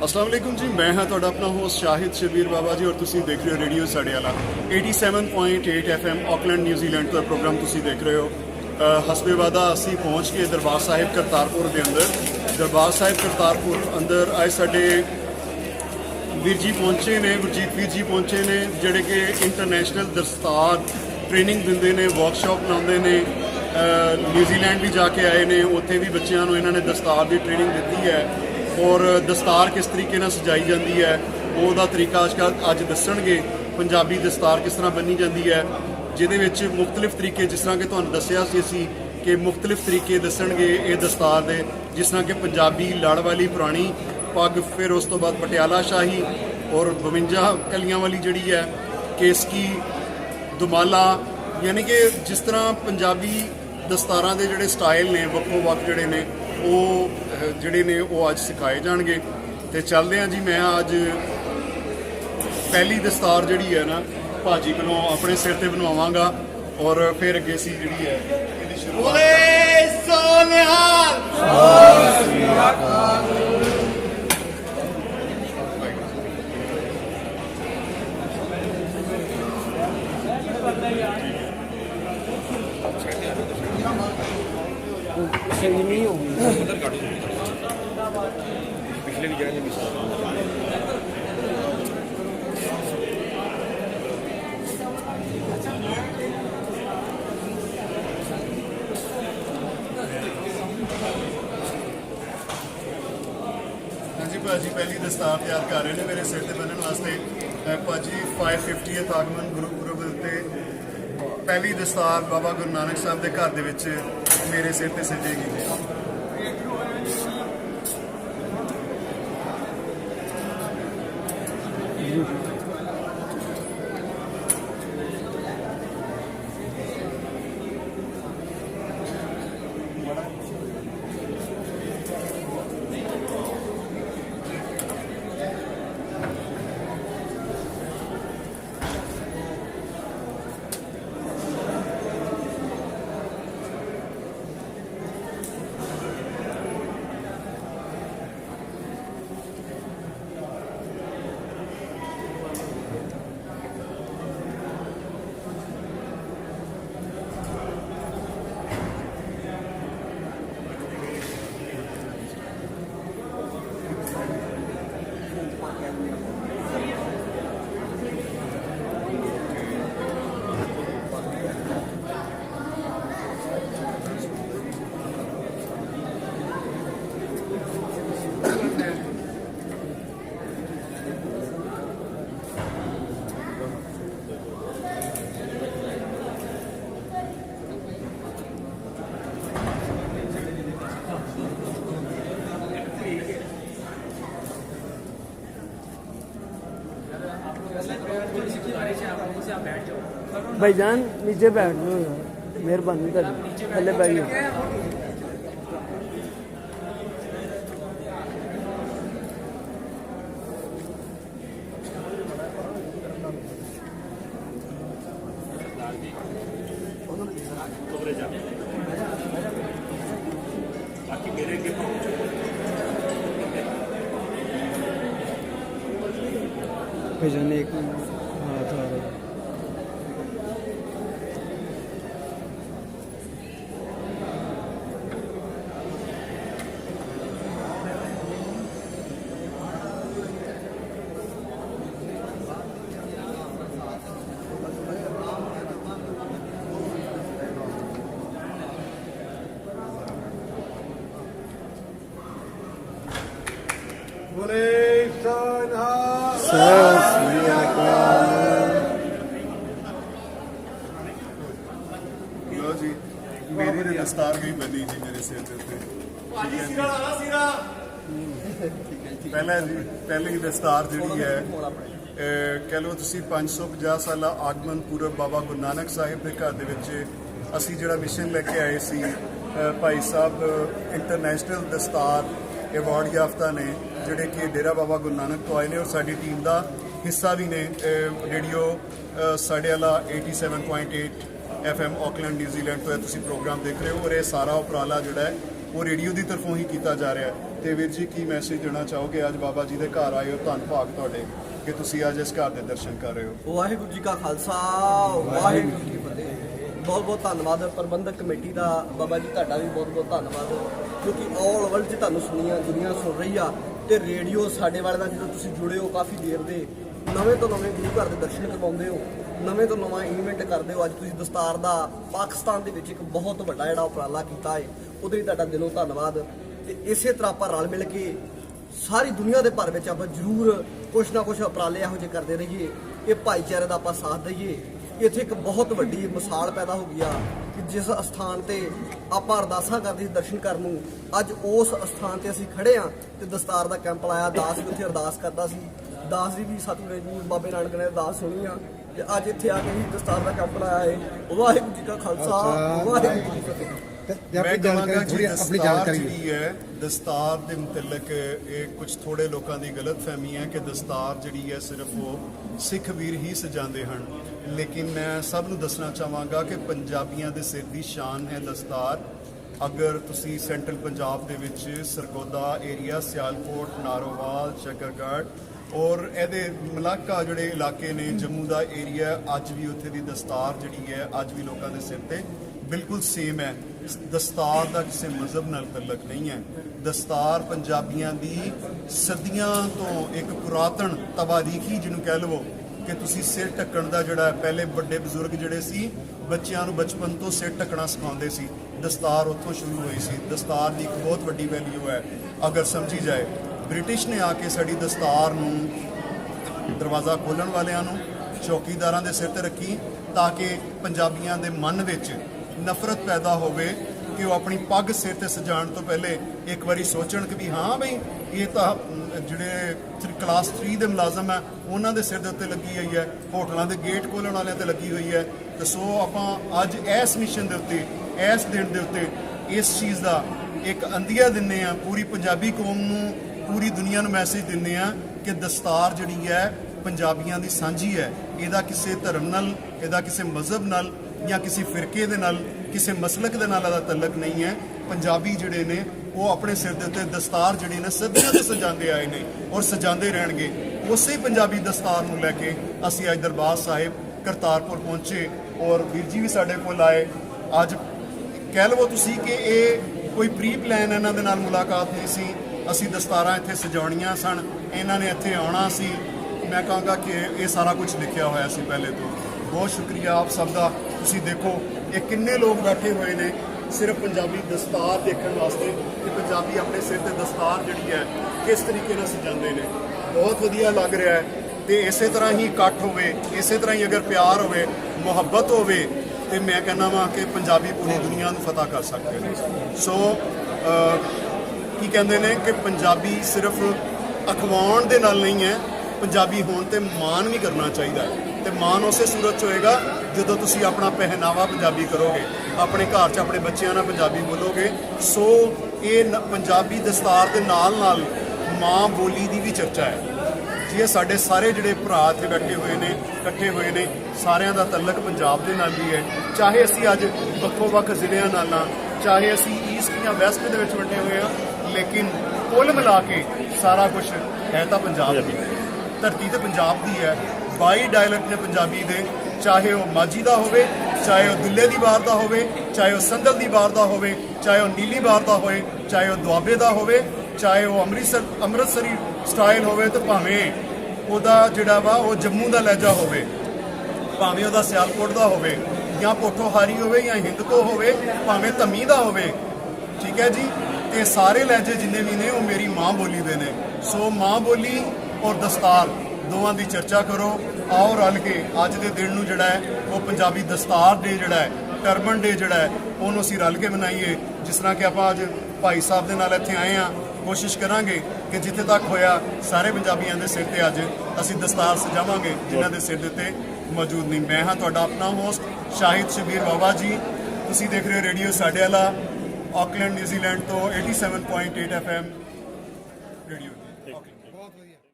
अस्सलाम वालेकुम जी, मैं हाँ तुहाडा अपना होस्ट शाहिद शबीर बाबा जी और तुसीं देख रहे हो रेडियो साडे वाला 87.8 FM ऑकलैंड न्यूजीलैंड तो प्रोग्राम तुसीं देख रहे हो। हसबे वादा असी पहुँच के दरबार साहिब करतारपुर के अंदर दरबार साहिब करतारपुर अंदर आए साडे वीर जी पहुँचे ने, गुरजीत वीर जी पहुँचे ने जिहड़े कि इंटरनेशनल दस्तार ट्रेनिंग दिंदे ने, वर्कशॉप लाउंदे ने। न्यूजीलैंड भी जाके आए ने, उत्थे भी बच्चों को इन्होंने दस्तार की ट्रेनिंग दी है और दस्तार किस तरीके नाल सजाई जाती है वो तरीका अज दसणगे। पंजाबी दस्तार किस तरह बनी जाती है जिहदे विच मुख्तलिफ तरीके जिस तरह कि तुहानूं दस्सिया सी असीं कि मुख्तलिफ तरीके दसणगे ये दस्तार दे, जिस तरह कि पंजाबी लड़ वाली पुरानी पग, फिर उस तो बाद पटियाला शाही और 52 कलियां वाली जिहड़ी है केसकी दुमाला, यानी कि जिस तरह पंजाबी दस्तारां दे जिहड़े स्टाइल ने वक्खो वक्ख जिहड़े ने जिहड़े ने वो अज सिखाए जाणगे। तो चलते हैं जी, मैं अज पहली दस्तार जिहड़ी है ना भाजी कोलों अपने सिर ते बनवावांगा और फिर अगे सी जिहड़ी है इहदी पिछले भी जगह मिस जी भाजी पहली दस्तार तैयार कर रहे हैं मेरे सिर ते बनने वास्ते। भाजी 550th आगमन गुरुपुरब उत्ते पहली दस्तार बाबा गुरु नानक साहब के घर दे विच मेरे सिर ते सजेगी। भाईजान नीचे बैठ लो, मेहरबानी कर थले बैठ जाओ। भाईजान एक हाथ आ रहा है। लो जी मेरी तो दस्तार गई बनी जी मेरे सिर के उत्ते। पहला जी पहली दस्तार जिहड़ी है कह लो तुसीं 550 साल आगमन पूरब बाबा गुरु नानक साहिब के घर दे विच असीं जिहड़ा मिशन लैके आए सी। भाई साहब इंटरनेशनल दस्तार अवार्ड याफ्ता ने जिहड़े कि डेरा बाबा गुरु नानक तो आए ने और साडी टीम का हिस्सा भी ने। रेडियो साडे वाला 87.8 FM ऑकलैंड न्यूजीलैंड तो तुसीं प्रोग्राम देख रहे हो और ये सारा उपराला जिहड़ा है वो रेडियो की तरफों ही किया जा रहा है। ਤੇ ਵੀਰ ਜੀ ਕੀ ਮੈਸੇਜ ਦੇਣਾ ਚਾਹੋਗੇ? ਅੱਜ ਬਾਬਾ ਜੀ ਦੇ ਘਰ ਆਏ ਹੋ, ਧੰਨ ਭਾਗ ਤੁਹਾਡੇ ਕਿ ਤੁਸੀਂ ਅੱਜ ਇਸ ਘਰ ਦੇ ਦਰਸ਼ਨ ਕਰ ਰਹੇ ਹੋ। ਵਾਹਿਗੁਰੂ ਜੀ ਕਾ ਖਾਲਸਾ, ਵਾਹਿਗੁਰੂ ਜੀ ਕੀ ਫਤਿਹ। ਬਹੁਤ ਬਹੁਤ ਧੰਨਵਾਦ ਪ੍ਰਬੰਧਕ ਕਮੇਟੀ ਦਾ, ਬਾਬਾ ਜੀ ਤੁਹਾਡਾ ਵੀ ਬਹੁਤ ਬਹੁਤ ਧੰਨਵਾਦ, ਕਿਉਂਕਿ ਆਲ ਵਰਲਡ 'ਚ ਤੁਹਾਨੂੰ ਦੁਨੀਆ ਸੁਣ ਰਹੀ ਆ, ਤੇ ਰੇਡੀਓ ਸਾਡੇ ਵਾਲੇ ਦਾ ਜਦੋਂ ਤੁਸੀਂ ਜੁੜੇ ਹੋ ਕਾਫੀ ਦੇਰ ਦੇ, ਨਵੇਂ ਤੋਂ ਨਵੇਂ ਗੁਰੂ ਘਰ ਦੇ ਦਰਸ਼ਨ ਕਰਵਾਉਂਦੇ ਹੋ, ਨਵੇਂ ਤੋਂ ਨਵਾਂ ਇਵੈਂਟ ਕਰਦੇ ਹੋ। ਅੱਜ ਤੁਸੀਂ ਦਸਤਾਰ ਦਾ ਪਾਕਿਸਤਾਨ ਦੇ ਵਿੱਚ ਇੱਕ ਬਹੁਤ ਵੱਡਾ ਜਿਹੜਾ ਉਪਰਾਲਾ ਕੀਤਾ ਹੈ, ਉਹਦੇ ਲਈ ਤੁਹਾਡਾ ਦਿਲੋਂ ਧੰਨਵਾਦ। ਤੇ ਇਸੇ ਤਰ੍ਹਾਂ ਆਪਾਂ ਰਲ ਮਿਲ ਕੇ ਸਾਰੀ ਦੁਨੀਆ ਦੇ ਭਰ ਵਿੱਚ ਆਪਾਂ ਜ਼ਰੂਰ ਕੁਛ ਨਾ ਕੁਛ ਉਪਰਾਲੇ ਇਹੋ ਜਿਹੇ ਕਰਦੇ ਰਹੀਏ, ਇਹ ਭਾਈਚਾਰੇ ਦਾ ਆਪਾਂ ਸਾਥ ਦਈਏ। ਇੱਥੇ ਇੱਕ ਬਹੁਤ ਵੱਡੀ ਮਿਸਾਲ ਪੈਦਾ ਹੋ ਗਈ ਆ ਕਿ ਜਿਸ ਅਸਥਾਨ ਤੇ ਆਪਾਂ ਅਰਦਾਸਾਂ ਕਰਦੇ ਸੀ ਦਰਸ਼ਨ ਕਰਨ ਨੂੰ, ਅੱਜ ਉਸ ਅਸਥਾਨ ਤੇ ਅਸੀਂ ਖੜੇ ਆ ਤੇ ਦਸਤਾਰ ਦਾ ਕੈਂਪ ਲਾਇਆ। ਦਾਸ ਵੀ ਉੱਥੇ ਅਰਦਾਸ ਕਰਦਾ ਸੀ, ਦਾਸ ਜੀ ਵੀ ਸਤਿਗੁਰੂ ਜੀ ਬਾਬੇ ਨਾਨਕ ਨੇ ਅਰਦਾਸ ਸੁਣੀ ਆ, ਤੇ ਅੱਜ ਇੱਥੇ ਆ ਕੇ ਹੀ ਦਸਤਾਰ ਦਾ ਕੈਂਪ ਲਾਇਆ ਹੈ। ਵਾਹਿਗੁਰੂ ਜੀ ਕਾ ਖਾਲਸਾ, ਵਾਹਿਗੁਰੂ ਜੀ ਕੀ ਫਤਿਹ। ਮੈਂ ਕਹਾਂਗਾ ਜੀ ਦਸਤਾਰ ਜਿਹੜੀ ਹੈ, ਦਸਤਾਰ ਦੇ ਮੁਤਲਕ ਇਹ ਕੁਝ ਥੋੜੇ ਲੋਕਾਂ ਦੀ ਗਲਤਫਹਿਮੀ ਹੈ ਕਿ ਦਸਤਾਰ ਜਿਹੜੀ ਹੈ ਸਿਰਫ ਉਹ ਸਿੱਖ ਵੀਰ ਹੀ ਸਜਾਉਂਦੇ ਹਨ, ਲੇਕਿਨ ਮੈਂ ਸਭ ਨੂੰ ਦੱਸਣਾ ਚਾਹਾਂਗਾ ਕਿ ਪੰਜਾਬੀਆਂ ਦੇ ਸਿਰ ਦੀ ਸ਼ਾਨ ਹੈ ਦਸਤਾਰ। ਅਗਰ ਤੁਸੀਂ ਸੈਂਟਰਲ ਪੰਜਾਬ ਦੇ ਵਿੱਚ ਸਰਗੋਦਾ ਏਰੀਆ, ਸਿਆਲਕੋਟ, ਨਾਰੋਵਾਲ, ਸ਼ਕਰਗੜ੍ਹ ਔਰ ਇਹਦੇ ਮਲਾਕਾ ਜਿਹੜੇ ਇਲਾਕੇ ਨੇ, ਜੰਮੂ ਦਾ ਏਰੀਆ, ਅੱਜ ਵੀ ਉੱਥੇ ਦੀ ਦਸਤਾਰ ਜਿਹੜੀ ਹੈ ਅੱਜ ਵੀ ਲੋਕਾਂ ਦੇ ਸਿਰ ਤੇ ਬਿਲਕੁਲ ਸੇਮ ਹੈ। ਦਸਤਾਰ ਦਾ ਕਿਸੇ ਮਜ਼ਹਬ ਨਾਲ ਤਲਕ ਨਹੀਂ ਹੈ। ਦਸਤਾਰ ਪੰਜਾਬੀਆਂ ਦੀ ਸਦੀਆਂ ਤੋਂ ਇੱਕ ਪੁਰਾਤਨ ਤਵਾਰੀਖੀ ਜਿਹਨੂੰ ਕਹਿ ਲਵੋ ਕਿ ਤੁਸੀਂ ਸਿਰ ਢੱਕਣ ਦਾ ਜਿਹੜਾ ਪਹਿਲੇ ਵੱਡੇ ਬਜ਼ੁਰਗ ਜਿਹੜੇ ਸੀ ਬੱਚਿਆਂ ਨੂੰ ਬਚਪਨ ਤੋਂ ਸਿਰ ਢੱਕਣਾ ਸਿਖਾਉਂਦੇ ਸੀ, ਦਸਤਾਰ ਉੱਥੋਂ ਸ਼ੁਰੂ ਹੋਈ ਸੀ। ਦਸਤਾਰ ਦੀ ਇੱਕ ਬਹੁਤ ਵੱਡੀ ਵੈਲਿਊ ਹੈ ਅਗਰ ਸਮਝੀ ਜਾਏ। ਬ੍ਰਿਟਿਸ਼ ਨੇ ਆ ਕੇ ਸਾਡੀ ਦਸਤਾਰ ਨੂੰ, ਦਰਵਾਜ਼ਾ ਖੋਲ੍ਹਣ ਵਾਲਿਆਂ ਨੂੰ, ਚੌਕੀਦਾਰਾਂ ਦੇ ਸਿਰ ਤੇ ਰੱਖੀ ਤਾਂ ਕਿ ਪੰਜਾਬੀਆਂ ਦੇ ਮਨ ਵਿੱਚ ਨਫ਼ਰਤ ਪੈਦਾ ਹੋਵੇ ਕਿ ਉਹ ਆਪਣੀ ਪੱਗ ਸਿਰ ਤੇ ਸਜਾਉਣ ਤੋਂ ਪਹਿਲੇ ਇੱਕ ਵਾਰੀ ਸੋਚਣ ਕਿ ਵੀ ਹਾਂ ਬਈ ਇਹ ਤਾਂ ਜਿਹੜੇ ਕਲਾਸ 3 ਦੇ ਮੁਲਾਜ਼ਮ ਹੈ ਉਹਨਾਂ ਦੇ ਸਿਰ ਦੇ ਉੱਤੇ ਲੱਗੀ ਹੋਈ ਹੈ, ਹੋਟਲਾਂ ਦੇ ਗੇਟ ਖੋਲ੍ਹਣ ਵਾਲਿਆਂ ਤੇ ਲੱਗੀ ਹੋਈ ਹੈ। ਤੇ ਸੋ ਆਪਾਂ ਅੱਜ ਇਸ ਮਿਸ਼ਨ ਦੇ ਉੱਤੇ, ਇਸ ਦਿਨ ਦੇ ਉੱਤੇ ਇਸ ਚੀਜ਼ ਦਾ ਇੱਕ ਅੰਦੀਆ ਦਿੰਦੇ ਆ, ਪੂਰੀ ਪੰਜਾਬੀ ਕੌਮ ਨੂੰ, ਪੂਰੀ ਦੁਨੀਆ ਨੂੰ ਮੈਸੇਜ ਦਿੰਦੇ ਆ ਕਿ ਦਸਤਾਰ ਜਿਹੜੀ ਹੈ ਪੰਜਾਬੀਆਂ ਦੀ ਸਾਂਝੀ ਹੈ। ਇਹਦਾ ਕਿਸੇ ਧਰਮ ਨਾਲ, ਇਹਦਾ ਕਿਸੇ ਮਜ਼ਹਬ ਨਾਲ ਜਾਂ ਕਿਸੇ ਫਿਰਕੇ ਦੇ ਨਾਲ, ਕਿਸੇ ਮਸਲਕ ਦੇ ਨਾਲ ਇਹਦਾ ਤਲਕ ਨਹੀਂ ਹੈ। ਪੰਜਾਬੀ ਜਿਹੜੇ ਨੇ ਉਹ ਆਪਣੇ ਸਿਰ ਦੇ ਉੱਤੇ ਦਸਤਾਰ ਜਿਹੜੀ ਨੇ ਸਦੀਆਂ ਤੋਂ ਸਜਾਉਂਦੇ ਆਏ ਨੇ ਔਰ ਸਜਾਉਂਦੇ ਰਹਿਣਗੇ। ਉਸੇ ਪੰਜਾਬੀ ਦਸਤਾਰ ਨੂੰ ਲੈ ਕੇ ਅਸੀਂ ਅੱਜ ਦਰਬਾਰ ਸਾਹਿਬ ਕਰਤਾਰਪੁਰ ਪਹੁੰਚੇ ਔਰ ਵੀਰ ਜੀ ਵੀ ਸਾਡੇ ਕੋਲ ਆਏ। ਅੱਜ ਕਹਿ ਲਵੋ ਤੁਸੀਂ ਕਿ ਇਹ ਕੋਈ ਪ੍ਰੀ ਪਲਾਨ ਇਹਨਾਂ ਦੇ ਨਾਲ ਮੁਲਾਕਾਤ ਨਹੀਂ ਸੀ। ਅਸੀਂ ਦਸਤਾਰਾਂ ਇੱਥੇ ਸਜਾਉਣੀਆਂ ਸਨ, ਇਹਨਾਂ ਨੇ ਇੱਥੇ ਆਉਣਾ ਸੀ। ਮੈਂ ਕਹਾਂਗਾ ਕਿ ਇਹ ਸਾਰਾ ਕੁਝ ਲਿਖਿਆ ਹੋਇਆ ਸੀ ਪਹਿਲੇ ਤੋਂ। ਬਹੁਤ ਸ਼ੁਕਰੀਆ ਆਪ ਸਭ ਦਾ। ਤੁਸੀਂ ਦੇਖੋ ਇਹ ਕਿੰਨੇ ਲੋਕ ਬੈਠੇ ਹੋਏ ਨੇ ਸਿਰਫ ਪੰਜਾਬੀ ਦਸਤਾਰ ਦੇਖਣ ਵਾਸਤੇ ਕਿ ਪੰਜਾਬੀ ਆਪਣੇ ਸਿਰ ਤੇ ਦਸਤਾਰ ਜਿਹੜੀ ਹੈ ਕਿਸ ਤਰੀਕੇ ਨਾਲ ਸਜਾਉਂਦੇ ਨੇ। ਬਹੁਤ ਵਧੀਆ ਲੱਗ ਰਿਹਾ ਹੈ। ਤੇ ਇਸੇ ਤਰ੍ਹਾਂ ਹੀ ਇਕੱਠ ਹੋਵੇ, ਇਸੇ ਤਰ੍ਹਾਂ ਹੀ ਅਗਰ ਪਿਆਰ ਹੋਵੇ, ਮੁਹੱਬਤ ਹੋਵੇ, ਤੇ ਮੈਂ ਕਹਿੰਦਾ ਵਾਂ ਕਿ ਪੰਜਾਬੀ ਪੂਰੀ ਦੁਨੀਆ ਨੂੰ ਫਤਹ ਕਰ ਸਕਦੇ ਨੇ। ਸੋ ਕੀ ਕਹਿੰਦੇ ਨੇ ਕਿ ਪੰਜਾਬੀ ਸਿਰਫ ਅਖਵਾਉਣ ਦੇ ਨਾਲ ਨਹੀਂ ਹੈ, ਪੰਜਾਬੀ ਹੋਣ ਤੇ ਮਾਣ ਵੀ ਕਰਨਾ ਚਾਹੀਦਾ ਹੈ। ਤੇ ਮਾਣ ਉਸੇ ਸੂਰਤ 'ਚ ਹੋਏਗਾ ਜਦੋਂ ਤੁਸੀਂ ਆਪਣਾ ਪਹਿਨਾਵਾ ਪੰਜਾਬੀ ਕਰੋਗੇ, ਆਪਣੇ ਘਰ 'ਚ ਆਪਣੇ ਬੱਚਿਆਂ ਨਾਲ ਪੰਜਾਬੀ ਬੋਲੋਗੇ। ਸੋ ਇਹ ਪੰਜਾਬੀ ਦਸਤਾਰ ਦੇ ਨਾਲ ਨਾਲ ਮਾਂ ਬੋਲੀ ਦੀ ਵੀ ਚਰਚਾ ਹੈ। ਜੀ ਇਹ ਸਾਡੇ ਸਾਰੇ ਜਿਹੜੇ ਭਰਾ ਇੱਥੇ ਬੈਠੇ ਹੋਏ ਨੇ, ਇਕੱਠੇ ਹੋਏ ਨੇ, ਸਾਰਿਆਂ ਦਾ ਤਲਕ ਪੰਜਾਬ ਦੇ ਨਾਲ ਵੀ ਹੈ। ਚਾਹੇ ਅਸੀਂ ਅੱਜ ਵੱਖੋ-ਵੱਖ ਜ਼ਿਲ੍ਹਿਆਂ ਨਾਲ ਹਾਂ, ਚਾਹੇ ਅਸੀਂ ਈਸਟ ਜਾਂ ਵੈਸਟ ਦੇ ਵਿੱਚ ਵੰਡੇ ਹੋਏ ਹਾਂ, ਲੇਕਿਨ ਕੁੱਲ ਮਿਲਾ ਕੇ ਸਾਰਾ ਕੁਝ ਹੈ ਤਾਂ ਪੰਜਾਬ ਦੀ। ਧਰਤੀ ਤੇ ਪੰਜਾਬ ਦੀ ਹੈ। 22 ਡਾਇਲੈਕਟ ਨੇ ਪੰਜਾਬੀ ਦੇ, ਚਾਹੇ ਉਹ ਮਾਝੀ ਦਾ ਹੋਵੇ, ਚਾਹੇ ਉਹ ਦੁੱਲੇ ਦੀ ਬਾਰ ਦਾ ਹੋਵੇ, ਚਾਹੇ ਉਹ ਸੰਦਲ ਦੀ ਬਾਰ ਦਾ ਹੋਵੇ, ਚਾਹੇ ਉਹ ਨੀਲੀ ਬਾਰ ਦਾ ਹੋਵੇ, ਚਾਹੇ ਉਹ ਦੁਆਬੇ ਦਾ ਹੋਵੇ, ਚਾਹੇ ਉਹ ਅੰਮ੍ਰਿਤਸਰੀ ਸਟਾਈਲ ਹੋਵੇ, ਤੇ ਭਾਵੇਂ ਉਹਦਾ ਜਿਹੜਾ ਵਾ ਉਹ ਜੰਮੂ ਦਾ ਲਹਿਜਾ ਹੋਵੇ, ਭਾਵੇਂ ਉਹਦਾ ਸਿਆਲਕੋਟ ਦਾ ਹੋਵੇ ਜਾਂ ਪੋਠੋਹਾਰੀ ਹੋਵੇ ਜਾਂ ਹਿੰਦਕੋ ਹੋਵੇ, ਭਾਵੇਂ ਧਮੀ ਦਾ ਹੋਵੇ। ਠੀਕ ਹੈ ਜੀ। ਤੇ ਸਾਰੇ ਲਹਿਜੇ ਜਿੰਨੇ ਵੀ ਨੇ ਉਹ ਮੇਰੀ ਮਾਂ ਬੋਲੀ ਦੇ ਨੇ। ਸੋ ਮਾਂ ਬੋਲੀ ਔਰ ਦਸਤਾਰ ਦੋਵਾਂ ਦੀ ਚਰਚਾ ਕਰੋ। ਆਓ ਰਲ ਕੇ ਅੱਜ ਦੇ ਦਿਨ ਨੂੰ ਜਿਹੜਾ ਹੈ ਉਹ ਪੰਜਾਬੀ ਦਸਤਾਰ ਡੇ ਜਿਹੜਾ ਹੈ, ਟਰਬਨ ਡੇ ਜਿਹੜਾ ਹੈ, ਉਹਨੂੰ ਅਸੀਂ ਰਲ ਕੇ ਮਨਾਈਏ। ਜਿਸ ਤਰ੍ਹਾਂ ਕਿ ਆਪਾਂ ਅੱਜ ਭਾਈ ਸਾਹਿਬ ਦੇ ਨਾਲ ਇੱਥੇ ਆਏ ਹਾਂ, ਕੋਸ਼ਿਸ਼ ਕਰਾਂਗੇ ਕਿ ਜਿੱਥੇ ਤੱਕ ਹੋਇਆ ਸਾਰੇ ਪੰਜਾਬੀਆਂ ਦੇ ਸਿਰ ਤੇ ਅੱਜ ਅਸੀਂ ਦਸਤਾਰ ਸਜਾਵਾਂਗੇ ਜਿਨ੍ਹਾਂ ਦੇ ਸਿਰ ਦੇ ਉੱਤੇ ਮੌਜੂਦ ਨਹੀਂ। ਮੈਂ ਹਾਂ ਤੁਹਾਡਾ ਆਪਣਾ ਹੋਸਟ ਸ਼ਾਹਿਦ ਸ਼ਬੀਰ ਬਾਬਾ ਜੀ। ਤੁਸੀਂ ਦੇਖ ਰਹੇ ਹੋ ਰੇਡੀਓ ਸਾਡੇ ਵਾਲਾ, ਆਕਲੈਂਡ ਨਿਊਜ਼ੀਲੈਂਡ ਤੋਂ 87.8 FM ਰੇਡੀਓ।